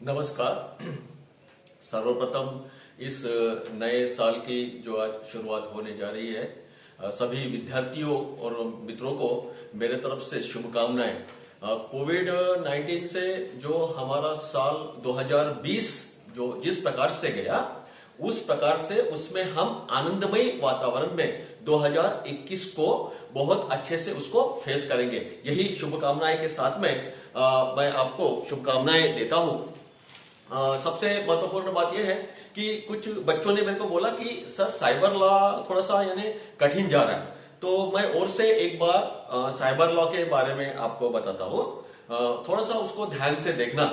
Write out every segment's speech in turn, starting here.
नमस्कार। सर्वप्रथम इस नए साल की जो आज शुरुआत होने जा रही है, सभी विद्यार्थियों और मित्रों को मेरे तरफ से शुभकामनाएं। कोविड 19 से जो हमारा साल 2020 जो जिस प्रकार से गया, उस प्रकार से उसमें हम आनंदमयी वातावरण में 2021 को बहुत अच्छे से उसको फेस करेंगे। यही शुभकामनाएं के साथ में मैं आपको शुभकामनाएं देता हूं। सबसे महत्वपूर्ण बात यह है कि कुछ बच्चों ने मेरे को बोला कि सर साइबर लॉ थोड़ा सा यानी कठिन जा रहा है, तो मैं और से एक बार साइबर लॉ के बारे में आपको बताता हूँ। थोड़ा सा उसको ध्यान से देखना।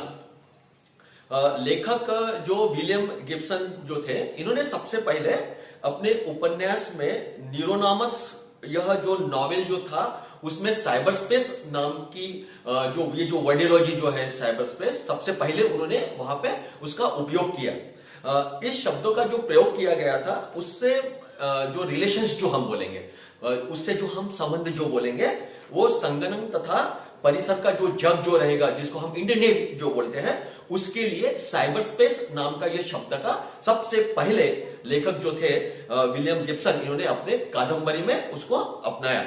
लेखक जो विलियम गिब्सन जो थे, इन्होंने सबसे पहले अपने उपन्यास में न्यूरोनामस, यह जो नॉवेल जो था, उसमें साइबर स्पेस नाम की ये जो वर्डियोलॉजी जो है साइबर स्पेस, सबसे पहले उन्होंने वहां पे उसका उपयोग किया। इस शब्दों का जो प्रयोग किया गया था, उससे जो रिलेशंस जो हम बोलेंगे, उससे जो हम संबंध जो बोलेंगे, वो संगणक तथा परिसर का जो जग जो रहेगा, जिसको हम इंटरनेट जो बोलते हैं, उसके लिए साइबर स्पेस नाम का ये शब्द का सबसे पहले लेखक जो थे विलियम गिब्सन, इन्होंने अपने कादंबरी में उसको अपनाया।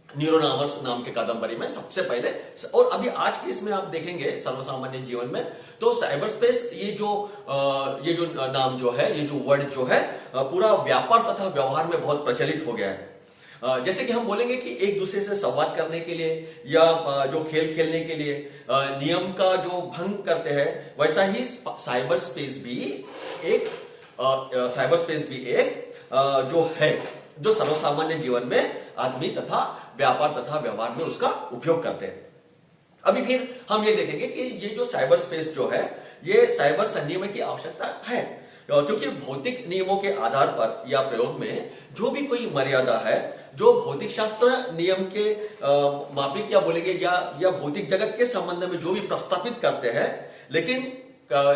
न्यूरोनामस नाम के कादंबरी में सबसे पहले। और अभी आज की इसमें आप देखेंगे सर्वसामान्य जीवन में, तो साइबर स्पेस ये जो नाम जो है, ये जो वर्ड जो है, पूरा व्यापार तथा व्यवहार में बहुत प्रचलित हो गया है। जैसे कि हम बोलेंगे कि एक दूसरे से संवाद करने के लिए या जो खेल खेलने के लिए नियम का जो भंग करते हैं, वैसा ही साइबर स्पेस भी एक जो है, जो सर्वसामान्य जीवन में आदमी तथा व्यापार तथा व्यवहार में उसका उपयोग करते हैं। अभी फिर हम ये देखेंगे कि ये जो साइबर स्पेस जो है, ये साइबर संनियमन की आवश्यकता है, क्योंकि भौतिक नियमों के आधार पर या प्रयोग में जो भी कोई मर्यादा है, जो भौतिक शास्त्र नियम के मापिक या बोलेंगे या भौतिक जगत के संबंध में जो भी प्रस्तावित करते हैं, लेकिन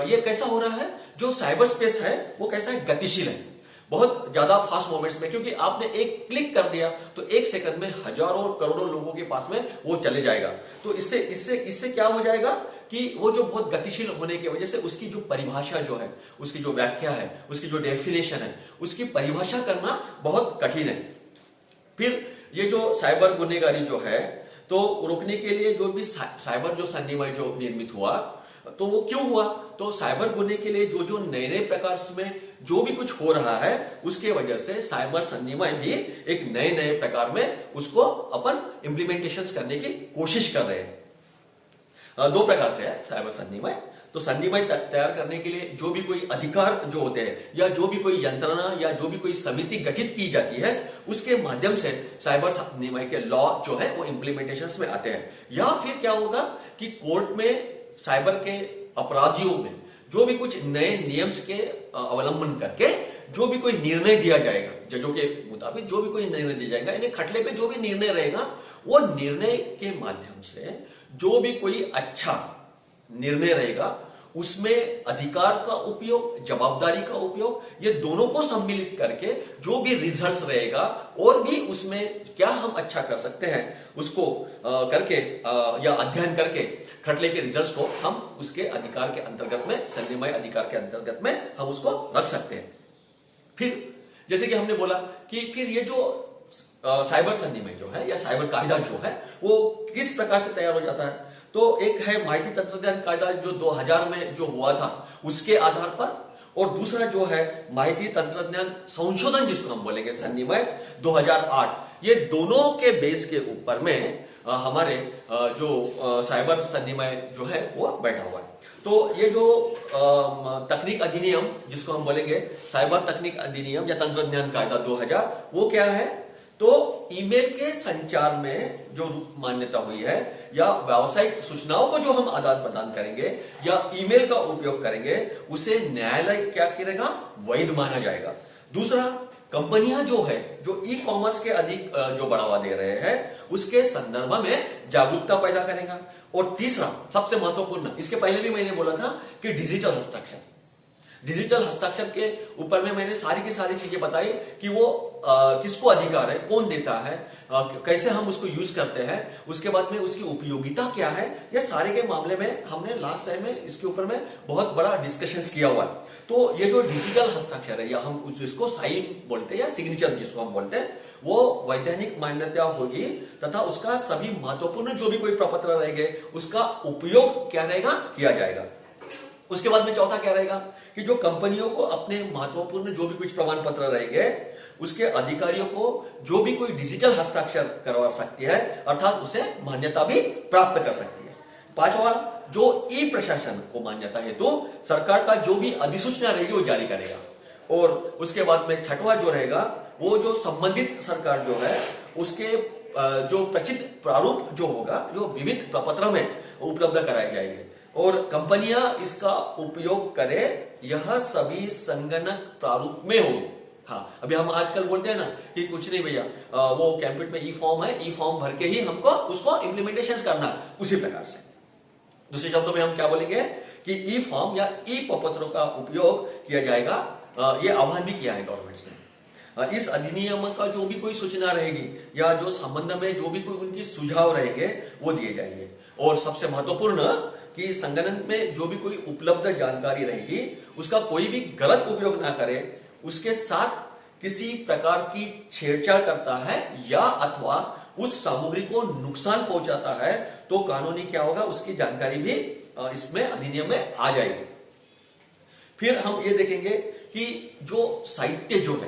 ये कैसा हो रहा है, जो साइबर स्पेस है वो कैसा है, गतिशील है, बहुत ज्यादा फास्ट मोमेंट्स में, क्योंकि आपने एक क्लिक कर दिया तो एक सेकंड में हजारों करोड़ों लोगों के पास में वो चले जाएगा। तो इससे क्या हो जाएगा कि वो जो बहुत गतिशील होने की वजह से उसकी जो परिभाषा जो है, उसकी जो व्याख्या है, उसकी जो डेफिनेशन है, उसकी परिभाषा करना बहुत कठिन है। फिर ये जो साइबर गुनहगारी जो है, तो रोकने के लिए जो भी साइबर जो संनियमन जो निर्मित हुआ, तो वो क्यों हुआ, तो साइबर गुने के लिए जो नए नए प्रकार में जो भी कुछ हो रहा है, उसके वजह से साइबर संनियमन भी एक नए नए प्रकार में उसको अपन इम्प्लीमेंटेशन करने की कोशिश कर रहे हैं। दो प्रकार से है साइबर संनियमन। तो संनियमन तैयार करने के लिए जो भी कोई अधिकार जो होते हैं, या जो भी कोई यंत्रणा या जो भी कोई समिति गठित की जाती है, उसके माध्यम से साइबर संनियमन के लॉ जो है वो इम्प्लीमेंटेशन में आते हैं। या फिर क्या होगा कि कोर्ट में साइबर के अपराधियों में जो भी कुछ नए नियम्स के अवलंबन करके जो भी कोई निर्णय दिया जाएगा, जजों के मुताबिक जो भी कोई निर्णय दिया जाएगा, इन्हें खटले पे जो भी निर्णय रहेगा, वो निर्णय के माध्यम से जो भी कोई अच्छा निर्णय रहेगा, उसमें अधिकार का उपयोग, जवाबदारी का उपयोग, ये दोनों को सम्मिलित करके जो भी रिजल्ट्स रहेगा, और भी उसमें क्या हम अच्छा कर सकते हैं, उसको करके या अध्ययन करके खटले के रिजल्ट्स को हम उसके अधिकार के अंतर्गत में, संनियमन अधिकार के अंतर्गत में हम उसको रख सकते हैं। फिर जैसे कि हमने बोला कि फिर ये जो साइबर संनियमन जो है या साइबर कायदा जो है, वो किस प्रकार से तैयार हो जाता है, तो एक है माहिती तंत्रज्ञान कायदा जो 2000 में जो हुआ था, उसके आधार पर, और दूसरा जो है माहिती तंत्रज्ञान संशोधन जिसको हम बोलेंगे संनियमन 2008। ये दोनों के बेस के ऊपर में हमारे जो साइबर संनियमन जो है वो बैठा हुआ है। तो ये जो तकनीक अधिनियम जिसको हम बोलेंगे साइबर तकनीक अधिनियम या तंत्रज्ञान कायदा 2000, वो क्या है, तो ईमेल के संचार में जो मान्यता हुई है, या व्यावसायिक सूचनाओं को जो हम आदान प्रदान करेंगे या ईमेल का उपयोग करेंगे, उसे न्यायालय क्या करेगा, वैध माना जाएगा। दूसरा, कंपनियां जो है जो ई कॉमर्स के अधिक जो बढ़ावा दे रहे हैं, उसके संदर्भ में जागरूकता पैदा करेगा। और तीसरा सबसे महत्वपूर्ण, इसके पहले भी मैंने बोला था कि डिजिटल हस्ताक्षर, डिजिटल हस्ताक्षर के ऊपर में मैंने सारी की सारी चीजें बताई कि वो किसको अधिकार है, कौन देता है, कैसे हम उसको यूज करते हैं, उसके बाद में उसकी उपयोगिता क्या है, ये सारे के मामले में हमने लास्ट टाइम में इसके ऊपर में बहुत बड़ा डिस्कशंस किया हुआ है। तो ये जो डिजिटल हस्ताक्षर है या हम जिसको साइन बोलते हैं या सिग्नेचर जिसको हम बोलते हैं, वो वैधानिक मान्यता होगी तथा उसका सभी महत्वपूर्ण जो भी कोई प्रपत्र रहेंगे उसका उपयोग क्या रहेगा, किया जाएगा। उसके बाद में चौथा क्या रहेगा कि जो कंपनियों को अपने महत्वपूर्ण जो भी कुछ प्रमाण पत्र रहेंगे उसके अधिकारियों को जो भी कोई डिजिटल हस्ताक्षर करवा सकती है अर्थात उसे मान्यता भी प्राप्त कर सकती है। पांचवा, जो ई प्रशासन को मान्यता हेतु सरकार का जो भी अधिसूचना रहेगी वो जारी करेगा। और उसके बाद में छठवां जो रहेगा वो जो संबंधित सरकार जो है उसके जो प्रचित प्रारूप जो होगा जो विविध प्रपत्र में उपलब्ध कराए जाएंगे और कंपनियां इसका उपयोग करें, यह सभी संगणक प्रारूप में होगी। हाँ, अभी हम आजकल बोलते हैं ना कि कुछ नहीं भैया, वो कैंपस में ई फॉर्म है, ई फॉर्म भर के ही हमको उसको इम्प्लीमेंटेशन करना है, उसी प्रकार से दूसरे शब्दों में हम क्या बोलेंगे कि ई फॉर्म या ई प्रपत्रों का उपयोग किया जाएगा। ये आह्वान भी किया है गवर्नमेंट ने। इस अधिनियम का जो भी कोई सूचना रहेगी या जो संबंध में जो भी कोई उनकी सुझाव रहेंगे वो दिए जाएंगे। और सबसे महत्वपूर्ण कि संगणक में जो भी कोई उपलब्ध जानकारी रहेगी उसका कोई भी गलत उपयोग ना करे, उसके साथ किसी प्रकार की छेड़छाड़ करता है या अथवा उस सामग्री को नुकसान पहुंचाता है तो कानूनी क्या होगा उसकी जानकारी भी इसमें अधिनियम में आ जाएगी। फिर हम ये देखेंगे कि जो साहित्य जो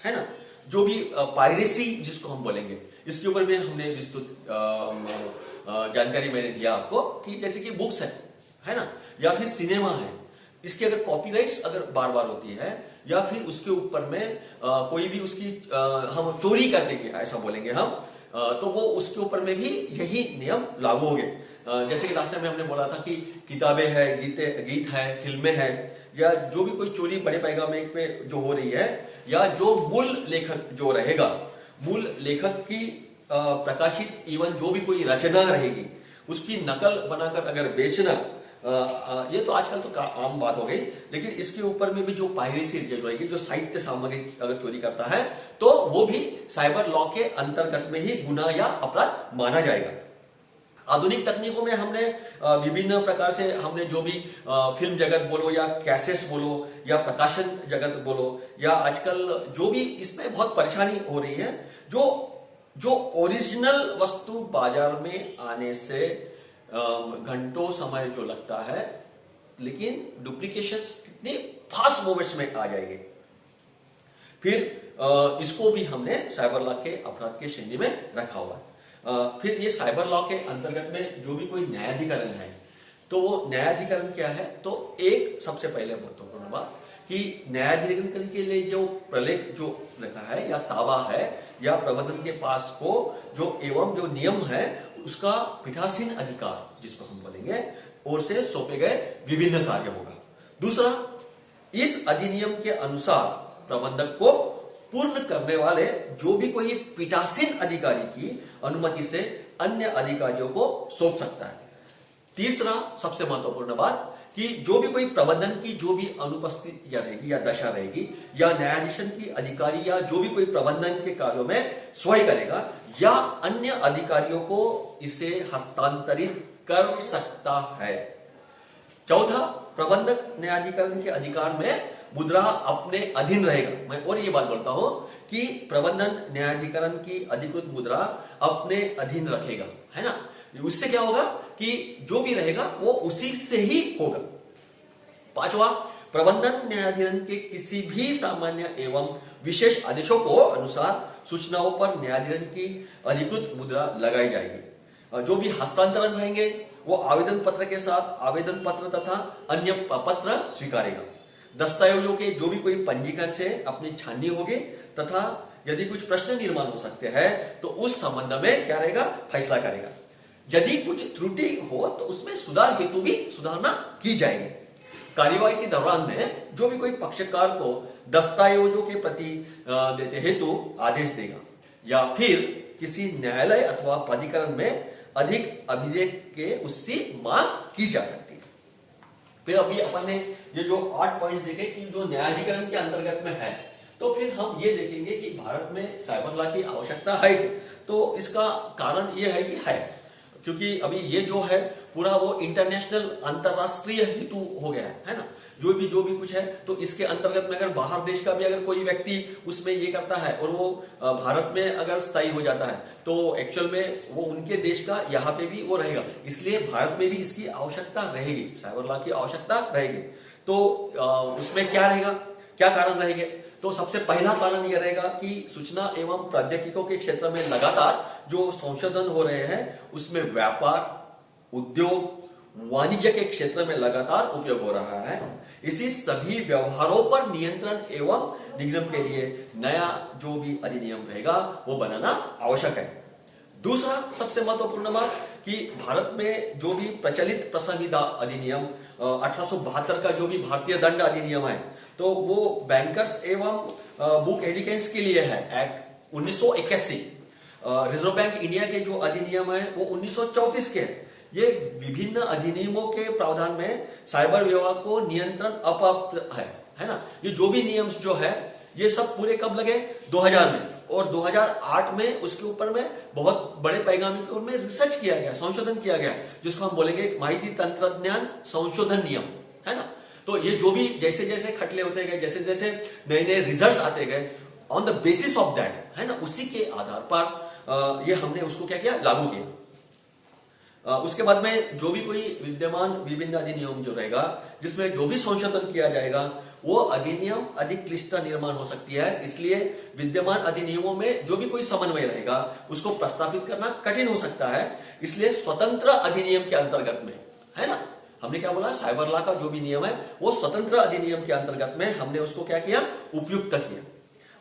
है ना, जो भी पायरेसी जिसको हम बोलेंगे, इसके ऊपर में हमने विस्तृत जानकारी मैंने दिया आपको कि जैसे कि बुक्स है ना, या फिर सिनेमा है, इसके अगर कॉपीराइट्स अगर बार बार होती है या फिर उसके ऊपर में कोई भी उसकी हम चोरी कर देंगे ऐसा बोलेंगे हम, तो वो उसके ऊपर में भी यही नियम लागू होंगे। जैसे कि लास्ट टाइम में हमने बोला था कि किताबें है, गीत है, फिल्में है, या जो भी कोई चोरी बड़े पैमाने पे जो हो रही है या जो मूल लेखक जो रहेगा, मूल लेखक की प्रकाशित इवन जो भी कोई रचना रहेगी उसकी नकल बनाकर अगर बेचना, ये तो आजकल तो आम बात हो गई, लेकिन इसके ऊपर में भी जो पायरेसी जो रहेगी, जो साहित्य सामग्री अगर चोरी करता है तो वो भी साइबर लॉ के अंतर्गत में ही गुनाह या अपराध माना जाएगा। आधुनिक तकनीकों में हमने विभिन्न प्रकार से हमने जो भी फिल्म जगत बोलो या कैसेट्स बोलो या प्रकाशन जगत बोलो या आजकल जो भी इसमें बहुत परेशानी हो रही है, जो ओरिजिनल वस्तु बाजार में आने से घंटों समय जो लगता है, लेकिन डुप्लीकेशंस कितने फास्ट मूवमेंट्स में आ जाएंगे। फिर इसको भी हमने साइबर लॉ के अपराध के श्रेणी में रखा हुआ है। फिर ये साइबर लॉ के अंतर्गत में जो भी कोई न्यायाधिकरण है, तो वो न्यायाधिकरण क्या है, तो एक सबसे पहले महत्वपूर्ण बात कि न्यायाधिकरण के लिए जो प्रलेख जो रखा है या ताबा है या प्रबंधन के पास को जो एवं जो नियम है उसका पीठासीन अधिकार जिसको हम बोलेंगे और से सौंपे गए विभिन्न कार्य होगा। दूसरा, इस अधिनियम के अनुसार प्रबंधक को पूर्ण करने वाले जो भी कोई पीठासीन अधिकारी की अनुमति से अन्य अधिकारियों को सौंप सकता है। तीसरा, सबसे महत्वपूर्ण बात कि जो भी कोई प्रबंधन की जो भी अनुपस्थिति या रहेगी या दशा रहेगी या न्यायाधीशन की अधिकारी या जो भी कोई प्रबंधन के कार्यों में स्वयं करेगा या अन्य अधिकारियों को इसे हस्तांतरित कर सकता है। चौथा, प्रबंधक न्यायाधिकरण के अधिकार में मुद्रा अपने अधीन रहेगा। मैं और ये बात बोलता हूं कि प्रबंधन न्यायाधिकरण की अधिकृत मुद्रा अपने अधीन रखेगा, है ना। उससे क्या होगा कि जो भी रहेगा वो उसी से ही होगा। पांचवा, प्रबंधन न्यायाधिकरण के किसी भी सामान्य एवं विशेष आदेशों को अनुसार सूचनाओं पर न्यायाधिकरण की अधिकृत मुद्रा लगाई जाएगी। जो भी हस्तांतरण रहेंगे वो आवेदन पत्र के साथ आवेदन पत्र तथा अन्य पत्र स्वीकारेगा। दस्तावेजों के जो भी कोई पंजीकरण से अपनी छाननी होगी तथा यदि कुछ प्रश्न निर्माण हो सकते हैं तो उस संबंध में क्या रहेगा, फैसला करेगा। यदि कुछ त्रुटि हो तो उसमें सुधार हेतु भी सुधारना की जाएगी। कार्यवाही के दौरान में जो भी कोई पक्षकार को दस्तावेजों के प्रति देते हेतु आदेश देगा या फिर किसी न्यायालय अथवा प्राधिकरण में अधिक अभिलेख के उससे मांग की जा सकती है। फिर अभी अपन ने ये जो 8 पॉइंट्स देखे कि जो न्यायाधिकरण के अंतर्गत में है, तो फिर हम ये देखेंगे कि भारत में साइबर लॉ की आवश्यकता है। तो इसका कारण ये है कि है क्योंकि अभी ये जो है पूरा वो इंटरनेशनल अंतरराष्ट्रीय हेतु हो गया है ना, जो भी कुछ है तो इसके अंतर्गत में अगर बाहर देश का भी अगर कोई व्यक्ति उसमें ये करता है और वो भारत में अगर स्थायी हो जाता है तो एक्चुअल में वो उनके देश का यहाँ पे भी वो रहेगा, इसलिए भारत में भी इसकी आवश्यकता रहेगी, साइबर लॉ की आवश्यकता रहेगी। तो उसमें क्या रहेगा, क्या कारण रहेंगे? तो सबसे पहला कारण यह रहेगा कि सूचना एवं प्रौद्योगिकियों के क्षेत्र में लगातार जो संशोधन हो रहे हैं उसमें व्यापार, उद्योग, वाणिज्य के क्षेत्र में लगातार उपयोग हो रहा है। इसी सभी व्यवहारों पर नियंत्रण एवं निगमन के लिए नया जो भी अधिनियम रहेगा वो बनाना आवश्यक है। दूसरा सबसे महत्वपूर्ण बात कि भारत में जो भी प्रचलित प्रसंविदा अधिनियम 1872 का जो भी भारतीय दंड अधिनियम है तो वो बैंकर्स एवं बुक एडिकेंट्स के लिए है, एक्ट 1981। रिजर्व बैंक इंडिया के जो अधिनियम है वो 1934 के है। ये विभिन्न अधिनियमों के प्रावधान में साइबर व्यवहार को नियंत्रण अपर्याप्त है ना। ये जो भी नियम जो है ये सब पूरे कब लगे? 2000 में, और 2008 में उसके ऊपर में बहुत बड़े पैमाने के में रिसर्च किया गया, संशोधन किया गया, जिसको हम बोलेंगे माहिती तंत्रज्ञान संशोधन नियम, है ना। तो ये जो भी जैसे जैसे खटले होते गए, जैसे जैसे नए नए रिजल्ट्स आते गए, on the basis of that, है ना, उसी के आधार पर ये हमने उसको क्या किया, लागू किया। उसके बाद में जो भी कोई विद्यमान विभिन्न अधिनियम जो रहेगा जिसमें जो भी संशोधन किया जाएगा वो अधिनियम अधिक क्लिष्ट निर्माण हो सकती है, इसलिए विद्यमान अधिनियमों में जो भी कोई समन्वय रहेगा उसको प्रस्तावित करना कठिन हो सकता है। इसलिए स्वतंत्र अधिनियम के अंतर्गत में, है ना, हमने क्या बोला, साइबर लॉ का जो भी नियम है वो स्वतंत्र अधिनियम के अंतर्गत में हमने उसको क्या किया, उपयुक्त किया।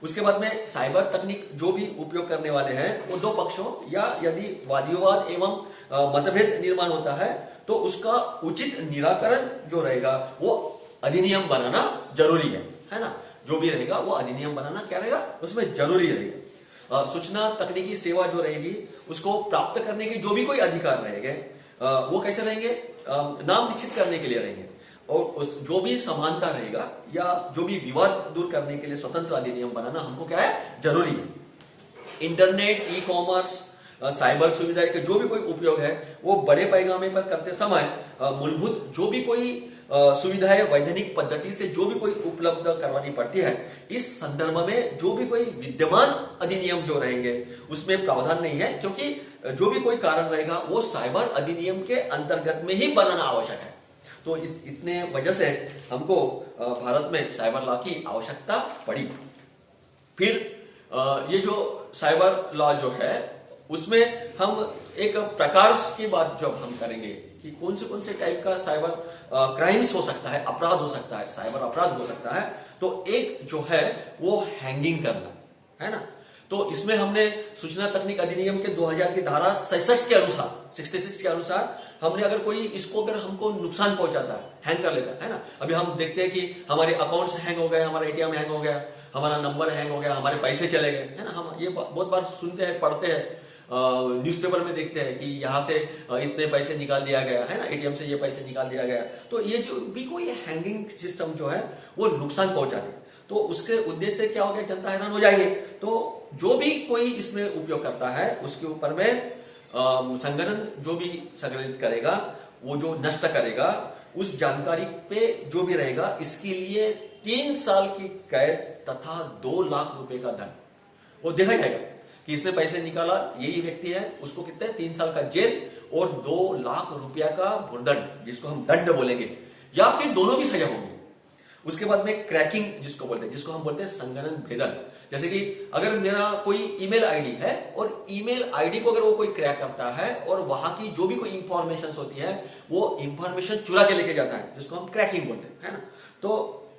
उसके बाद में साइबर तकनीक जो भी उपयोग करने वाले हैं वो दो पक्षों या यदि वादियोवाद एवं मतभेद निर्माण होता है तो उसका उचित निराकरण जो रहेगा वो अधिनियम बनाना जरूरी है ना। जो भी रहेगा वो अधिनियम बनाना क्या रहेगा, उसमें जरूरी रहेगा। सूचना तकनीकी सेवा जो रहेगी उसको प्राप्त करने के जो भी कोई अधिकार रहेंगे वो कैसे रहेंगे, नाम निश्चित करने के लिए रहेंगे, और उस जो भी समानता रहेगा या जो भी विवाद दूर करने के लिए स्वतंत्र अधिनियम बनाना हमको क्या है, जरूरी है। इंटरनेट, ई कॉमर्स, साइबर सुविधाएं का जो भी कोई उपयोग है वो बड़े पैमाने पर करते समय मूलभूत जो भी कोई सुविधाएं वैधानिक पद्धति से जो भी कोई उपलब्ध करवानी पड़ती है, इस संदर्भ में जो भी कोई विद्यमान अधिनियम जो रहेंगे उसमें प्रावधान नहीं है, क्योंकि जो भी कोई कारण रहेगा वो साइबर अधिनियम के अंतर्गत में ही बनाना आवश्यक है। तो इस इतने वजह से हमको भारत में साइबर लॉ की आवश्यकता पड़ी। फिर ये जो साइबर लॉ जो है उसमें हम एक प्रकार की बात जब हम करेंगे कि कौन से टाइप का साइबर क्राइम्स हो सकता है, अपराध हो सकता है, साइबर अपराध हो सकता है, तो एक जो है वो हैंगिंग करना है ना। तो इसमें हमने सूचना तकनीक अधिनियम के 2000 की धारा 66 के अनुसार, 66 के अनुसार हमने अगर कोई इसको अगर हमको नुकसान पहुंचाता है, हैंग कर लेता है ना, अभी हम देखते हैं कि हमारे अकाउंट्स हैंग हो गए, हमारा एटीएम हैंग हो गया, हमारा नंबर हैंग हो गया, हमारे पैसे चले गए, है ना। हम ये बहुत बार सुनते हैं, पढ़ते हैं, न्यूज़पेपर में देखते हैं कि यहाँ से इतने पैसे निकाल दिया गया, है ना, एटीएम से ये पैसे निकाल दिया गया। तो ये जो भी कोई हैंगिंग सिस्टम जो है वो नुकसान पहुंचाते हैं, तो उसके उद्देश्य से क्या हो गया, जनता हैरान हो जाएगी। तो जो भी कोई इसमें उपयोग करता है उसके ऊपर में संगणन जो भी संग्रहित करेगा, वो जो नष्ट करेगा, उस जानकारी पे जो भी रहेगा इसके लिए 3 साल की कैद तथा 2 लाख रुपए का दंड वो देखा जाएगा कि इसने पैसे निकाला, यही व्यक्ति है, उसको कितने 3 साल का जेल और 2 लाख रुपया का भुर्दंड, जिसको हम दंड बोलेंगे, या फिर दोनों भी सजा होंगी। उसके बाद में क्रैकिंग जिसको बोलते हैं, जिसको हम बोलते हैं संगणन भेदन। जैसे कि अगर मेरा कोई ईमेल आईडी है और ईमेल आईडी को अगर वो कोई क्रैक करता है और वहां की जो भी कोई इंफॉर्मेशन होती है वो इंफॉर्मेशन चुरा के लेके जाता है, जिसको हम क्रैकिंग बोलते हैं, है ना। तो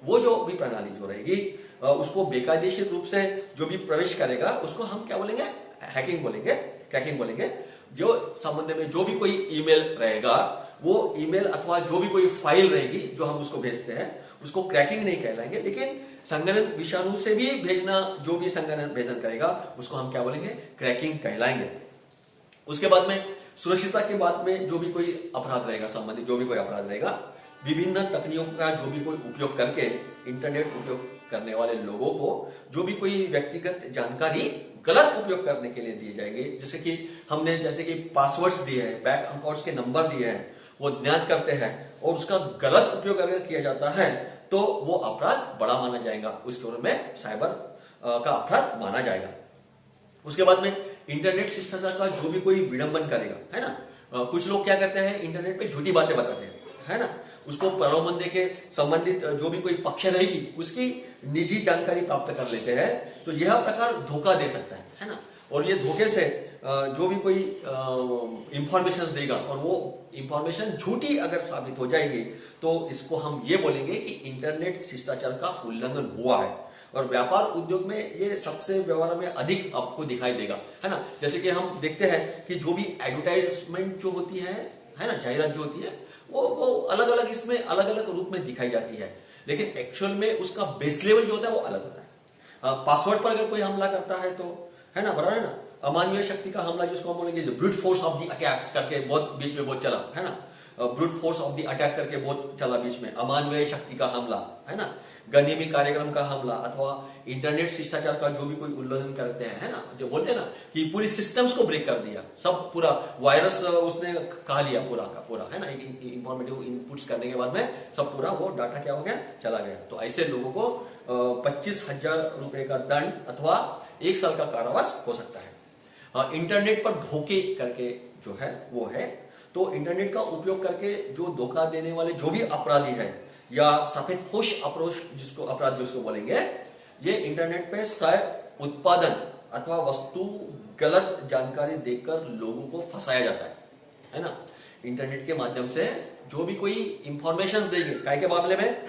वो जो भी प्रणाली जो रहेगी उसको बेकायदेशीर रूप से जो भी प्रवेश करेगा उसको हम क्या बोलेंगे, हैकिंग बोलेंगे, क्रैकिंग बोलेंगे। जो संबंध में जो भी कोई ईमेल रहेगा वो ईमेल अथवा जो भी कोई फाइल रहेगी जो हम उसको भेजते हैं उसको क्रैकिंग नहीं कहलाएंगे, लेकिन संगणन विषाणु से भी भेजना जो भी संगणन भेदन करेगा उसको हम क्या बोलेंगे, क्रैकिंग कहलाएंगे। उसके बाद में सुरक्षितता के बाद में जो भी कोई अपराध रहेगा, संबंधित जो भी कोई अपराध रहेगा, विभिन्न तकनीकों का जो भी कोई उपयोग करके इंटरनेट उपयोग करने वाले लोगों को जो भी कोई व्यक्तिगत जानकारी गलत उपयोग करने के लिए दिए जाएंगे, जैसे कि पासवर्ड्स दिए हैं, बैंक अकाउंट्स के नंबर दिए हैं, वो ज्ञात करते हैं और उसका गलत उपयोग अगर किया जाता है तो वो अपराध बड़ा माना जाएगा, उसके बारे में साइबर का अपराध माना जाएगा। उसके बाद में इंटरनेट शिष्टाचार का जो भी कोई विडंबन करेगा, है ना, कुछ लोग क्या करते हैं, इंटरनेट पे झूठी बातें बताते हैं, है ना, उसको प्रलोभन देके संबंधित जो भी कोई पक्ष रहेगी उसकी निजी जानकारी प्राप्त कर लेते हैं, तो यह प्रकार धोखा दे सकता है ना। और ये धोखे से जो भी कोई इंफॉर्मेशन देगा और वो इंफॉर्मेशन झूठी अगर साबित हो जाएगी तो इसको हम ये बोलेंगे कि इंटरनेट शिष्टाचार का उल्लंघन हुआ है। और व्यापार उद्योग में ये सबसे व्यवहार में अधिक आपको दिखाई देगा, है ना। जैसे कि हम देखते हैं कि जो भी एडवर्टाइजमेंट जो होती है ना, जाहिरात जो होती है वो अलग अलग इसमें अलग अलग रूप में दिखाई जाती है, लेकिन एक्चुअल में उसका बेस लेवल जो होता है वो अलग होता है। पासवर्ड पर अगर कोई हमला करता है तो, है ना, बराबर है ना, अमानवीय शक्ति का हमला जिसको हम बोलेंगे, जो brute force of the attacks करके बहुत बीच में बहुत चला, है ना, brute force of the attack करके बहुत चला बीच में, अमानवीय शक्ति का हमला, है ना, गनिमी कार्यक्रम का हमला, अथवा इंटरनेट शिष्टाचार का जो भी कोई उल्लंघन करते हैं, है ना, जो बोलते हैं ना कि पूरी सिस्टम्स को ब्रेक कर दिया, सब पूरा वायरस उसने खा लिया पूरा का पूरा, है ना, इंफॉर्मेटिव इनपुट्स करने के बाद में सब पूरा वो डाटा क्या हो गया, चला गया। तो ऐसे लोगों को 25,000 रुपए का दंड अथवा 1 साल का कारावास हो सकता है। इंटरनेट पर धोखे करके जो है वो है, तो इंटरनेट का उपयोग करके जो धोखा देने वाले जो भी अपराधी है या सफेद पोश अपराध जिसको बोलेंगे, ये इंटरनेट पे सह उत्पादन अथवा वस्तु गलत जानकारी देकर लोगों को फंसाया जाता है ना। इंटरनेट के माध्यम से जो भी कोई इंफॉर्मेशन देंगे, काय के मामले में,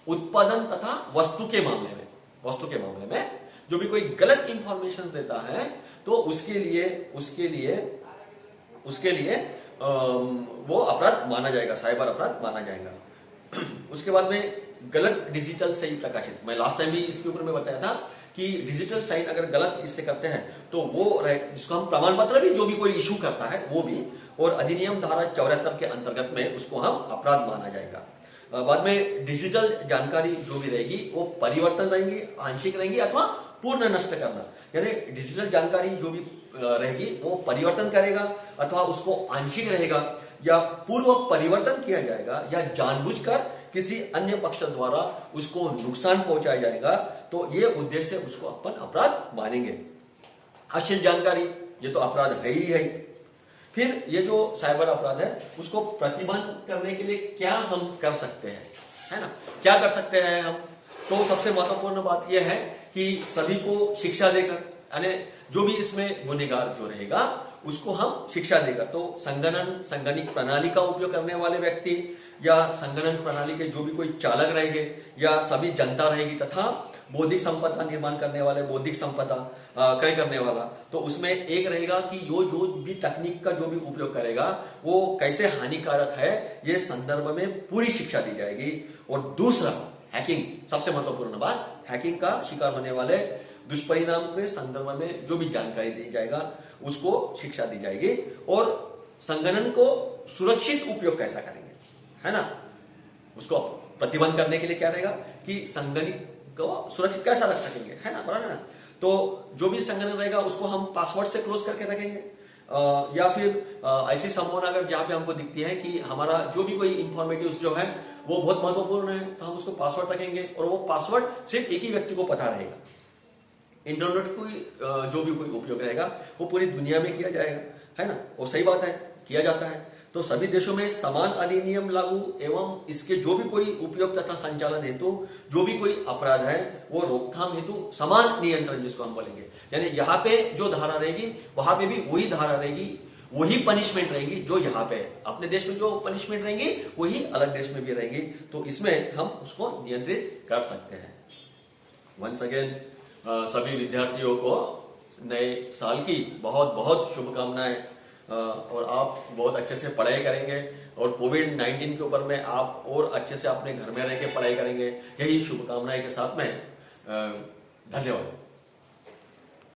उत्पादन तथा वस्तु के मामले में जो भी कोई गलत इंफॉर्मेशन देता है तो उसके लिए वो अपराध माना जाएगा, साइबर अपराध माना जाएगा। उसके बाद में गलत डिजिटल सही प्रकाशित, मैं लास्ट टाइम भी इसके ऊपर में बताया था कि डिजिटल साइन अगर गलत इससे करते हैं तो वो जिसको हम प्रमाण पत्र भी जो भी कोई इशू करता है वो भी, और अधिनियम धारा 74 के अंतर्गत में उसको हम अपराध माना जाएगा। बाद में डिजिटल जानकारी जो भी रहेगी वो परिवर्तन रहेंगी, आंशिक रहेंगी अथवा पूर्ण नष्ट करना, यानी डिजिटल जानकारी जो भी रहेगी वो परिवर्तन करेगा अथवा उसको आंशिक रहेगा या पूर्व परिवर्तन किया जाएगा या जानबूझकर किसी अन्य पक्ष द्वारा उसको नुकसान पहुंचाया जाएगा, तो ये उद्देश्य से उसको अपन अपराध मानेंगे। अश्लील जानकारी ये तो अपराध है ही है। फिर ये जो साइबर अपराध है उसको प्रतिबंध करने के लिए क्या हम कर सकते हैं, है ना, क्या कर सकते हैं हम, तो सबसे महत्वपूर्ण बात यह है कि सभी को शिक्षा देकर, यानी जो भी इसमें गुनहगार जो रहेगा उसको हम शिक्षा देकर, तो संगणक प्रणाली का उपयोग करने वाले व्यक्ति या संगणक प्रणाली के जो भी कोई चालक रहेंगे या सभी जनता रहेगी तथा बौद्धिक संपदा निर्माण करने वाले, बौद्धिक संपदा क्रय करने वाला, तो उसमें एक रहेगा कि जो भी तकनीक का जो भी उपयोग करेगा वो कैसे हानिकारक है, ये संदर्भ में पूरी शिक्षा दी जाएगी। और दूसरा हैकिंग, सबसे महत्वपूर्ण बात, हैकिंग का शिकार होने वाले दुष्परिणाम के संदर्भ में जो भी जानकारी दी जाएगा उसको शिक्षा दी जाएगी। और संगणन को सुरक्षित उपयोग कैसा करेंगे, है ना, उसको प्रतिबंध करने के लिए क्या रहेगा कि संगणक को सुरक्षित कैसा रख सकेंगे, है ना, बराबर ना। तो जो भी संगणन रहेगा उसको हम पासवर्ड से क्लोज करके रखेंगे, या फिर ऐसी संभावना अगर जहां पे हमको दिखती है कि हमारा जो भी कोई इंफॉर्मेटिव जो है वो बहुत महत्वपूर्ण है तो हम उसको पासवर्ड रखेंगे और वो पासवर्ड सिर्फ एक ही व्यक्ति को पता रहेगा। इंटरनेट को जो भी कोई उपयोग रहेगा वो पूरी दुनिया में किया जाएगा, है ना, और सही बात है, किया जाता है। तो सभी देशों में समान अधिनियम लागू एवं इसके जो भी कोई उपयोग तथा संचालन हेतु जो भी कोई अपराध है वो रोकथाम हेतु समान नियंत्रण जिसको हम बोलेंगे, यानी यहाँ पे जो धारा रहेगी वहां पे भी वही धारा रहेगी, वही पनिशमेंट रहेगी जो यहाँ पे अपने देश में जो पनिशमेंट रहेंगी वही अलग देश में भी रहेगी, तो इसमें हम उसको नियंत्रित कर सकते हैं। वंस अगेन सभी विद्यार्थियों को नए साल की बहुत बहुत शुभकामनाएं, और आप बहुत अच्छे से पढ़ाई करेंगे और कोविड-19 के ऊपर में आप और अच्छे से अपने घर में रह के पढ़ाई करेंगे, यही शुभकामनाएं के साथ में धन्यवाद।